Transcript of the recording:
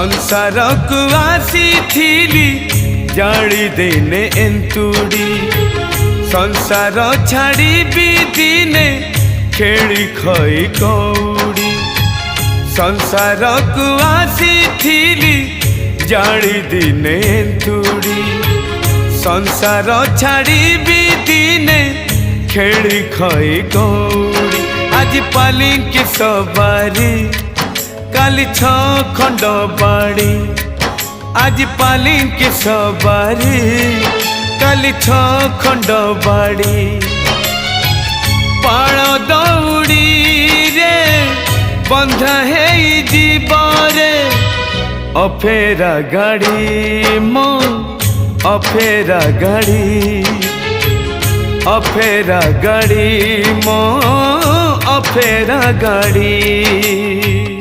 संसार को आसी थीली जाली दिने एंतुड़ी संसार छाड़ी भी दिने खेली खई कौड़ी संसार को आसी थीली जाली दिने एंतुड़ी संसार छाड़ी भी दिने खेली खई कौड़ी आज पालिंकी सवारी काली छ खंड बाड़ी आज पालिंकी सवारी काली छ खंड बाड़ी पाण दौड़ी रे बंधा है जीवरे अफेरा गाड़ी मो अफेरा गाड़ी अफेरा गाड़ी मो अफेरा गाड़ी।